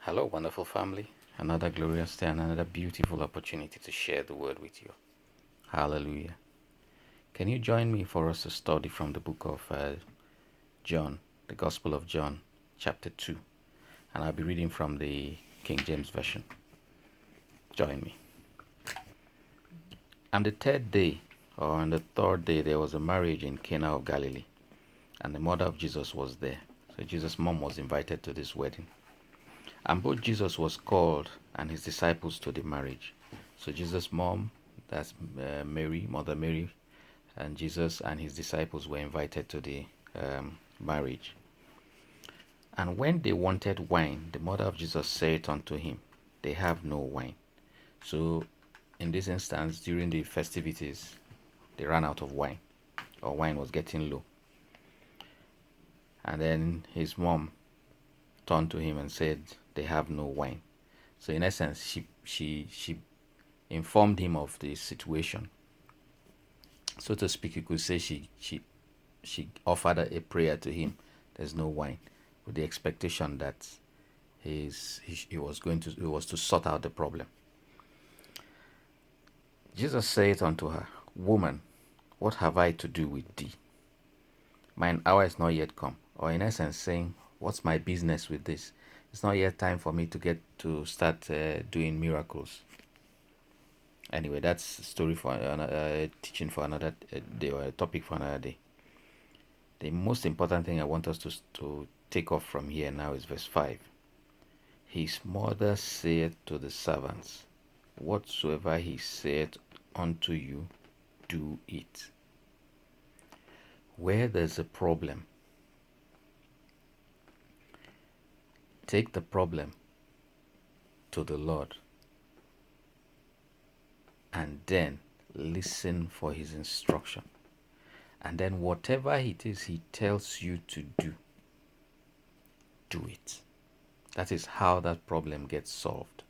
Hello, wonderful family. Another glorious day and another beautiful opportunity to share the word with you. Hallelujah. Can you join me for us to study from the book of John, the Gospel of John, chapter 2? And I'll be reading from the King James Version. Join me. And the third day, or on the third day, there was a marriage in Cana of Galilee, and the mother of Jesus was there. So Jesus' mom was invited to this wedding. And both Jesus was called and his disciples to the marriage. So Jesus' mom, that's Mary, Mother Mary, and Jesus and his disciples were invited to the marriage. And when they wanted wine, the mother of Jesus said unto him, They have no wine. So in this instance, during the festivities, they ran out of wine, or wine was getting low. And then his mom turned to him and said, They have no wine. So in essence, she informed him of the situation. So to speak, you could say she offered a prayer to him. There's no wine, with the expectation that he was to sort out the problem. Jesus said unto her, Woman, what have I to do with thee? Mine hour is not yet come. Or in essence, saying, What's my business with this? It's not yet time for me to get to start doing miracles. Anyway, that's a story for teaching for another day, or a topic for another day. The most important thing I want us to take off from here now is verse 5. His mother said to the servants, Whatsoever he said unto you, do it. Where there's a problem, take the problem to the Lord and then listen for his instruction. And then whatever it is he tells you to do it. That is how that problem gets solved.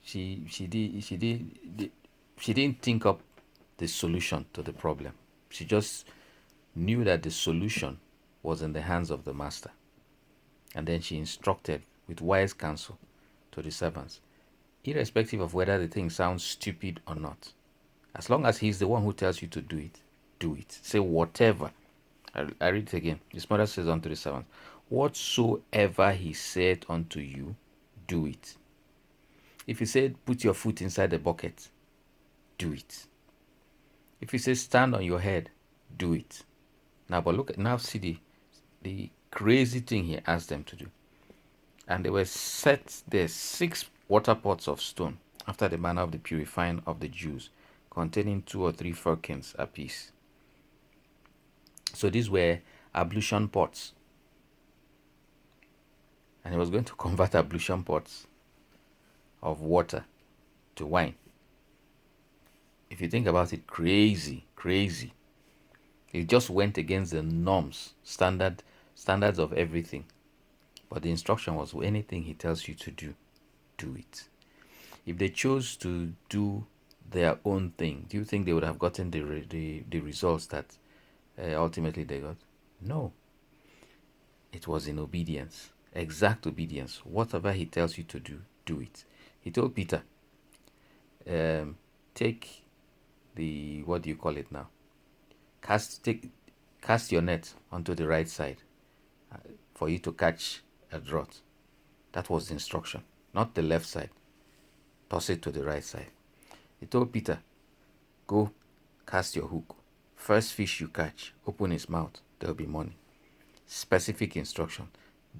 She didn't think up the solution to the problem. She just knew that the solution was in the hands of the master. And then she instructed with wise counsel to the servants, irrespective of whether the thing sounds stupid or not. As long as he's the one who tells you to do it, do it. Say whatever. I read it again. His mother says unto the servants, Whatsoever he said unto you, do it. If he said, Put your foot inside the bucket, do it. If he says, Stand on your head, do it. Now see the crazy thing he asked them to do. And they were set there 6 water pots of stone, after the manner of the purifying of the Jews, containing 2 or 3 firkins apiece. So these were ablution pots. And he was going to convert ablution pots of water to wine. If you think about it, crazy. It just went against the norms, standards of everything. But the instruction was, anything he tells you to do it. If they chose to do their own thing, do you think they would have gotten the results that ultimately they got? No. It was in obedience, exact obedience. Whatever he tells you to do it. He told Peter, take the, what do you call it now? Cast your net onto the right side for you to catch a draught. That was the instruction, not the left side. Toss it to the right side. He told Peter, go cast your hook. First fish you catch, open his mouth, there'll be money. Specific instruction.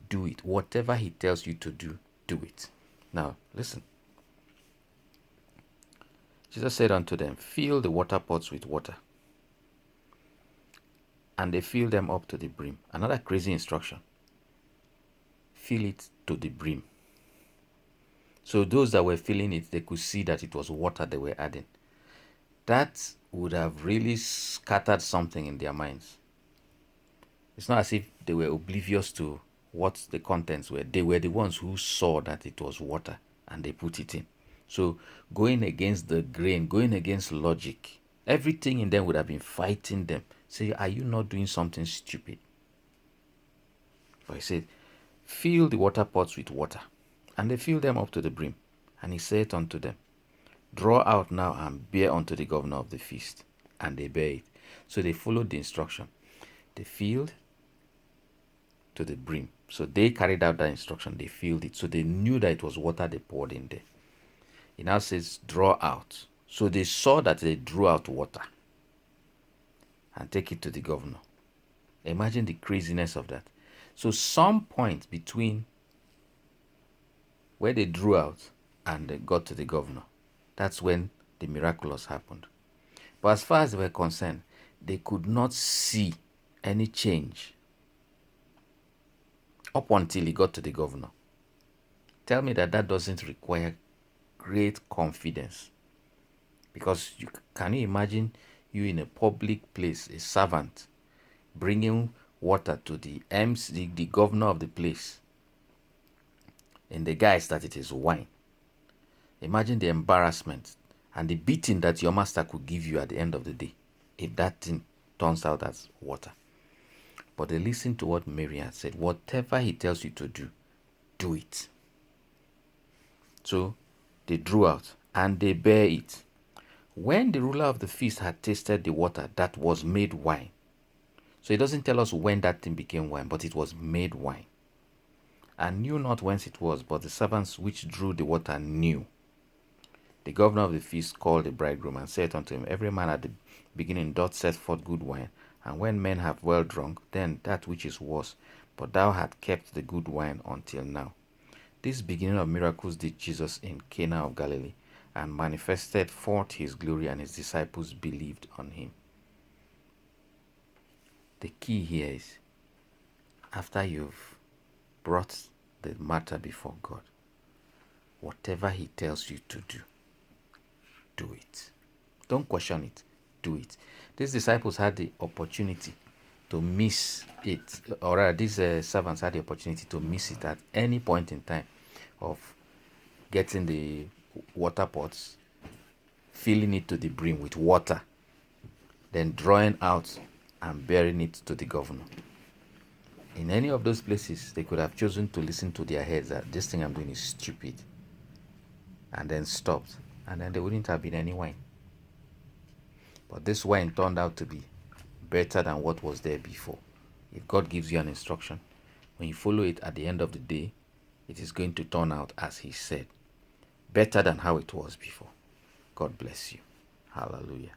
Do it. Whatever he tells you to do it. Now, listen. Jesus said unto them, Fill the water pots with water. And they filled them up to the brim. Another crazy instruction. Fill it to the brim. So those that were filling it, they could see that it was water they were adding. That would have really scattered something in their minds. It's not as if they were oblivious to what the contents were. They were the ones who saw that it was water and they put it in. So going against the grain, going against logic, everything in them would have been fighting them. Say, are you not doing something stupid? But he said, fill the water pots with water. And they filled them up to the brim. And he said unto them, draw out now and bear unto the governor of the feast. And they bear it. So they followed the instruction. They filled to the brim. So they carried out that instruction. They filled it. So they knew that it was water they poured in there. It now says, draw out. So they saw that they drew out water and take it to the governor. Imagine the craziness of that. So some point between where they drew out and they got to the governor, that's when the miraculous happened. But as far as they were concerned, they could not see any change up until he got to the governor. Tell me that doesn't require great confidence. Because can you imagine you in a public place, a servant, bringing water to the MC, the governor of the place, in the guise that it is wine? Imagine the embarrassment and the beating that your master could give you at the end of the day if that thing turns out as water. But they listened to what Mary had said. Whatever he tells you to do, do it. So they drew out and they bare it. When the ruler of the feast had tasted the water that was made wine, so it doesn't tell us when that thing became wine, but it was made wine, and knew not whence it was, but the servants which drew the water knew. The governor of the feast called the bridegroom and said unto him, every man at the beginning doth set forth good wine, and when men have well drunk, then that which is worse. But thou hast kept the good wine until now. This beginning of miracles did Jesus in Cana of Galilee, and manifested forth his glory, and his disciples believed on him. The key here is, after you've brought the matter before God, whatever he tells you to do, do it. Don't question it. Do it. These disciples had the opportunity to miss it, or rather, these servants had the opportunity to miss it at any point in time of getting the water pots, filling it to the brim with water, then drawing out and bearing it to the governor. In any of those places, they could have chosen to listen to their heads that this thing I'm doing is stupid, and then stopped, and then there wouldn't have been any wine. But this wine turned out to be better than what was there before. If God gives you an instruction, when you follow it at the end of the day, it is going to turn out as he said, better than how it was before. God bless you. Hallelujah.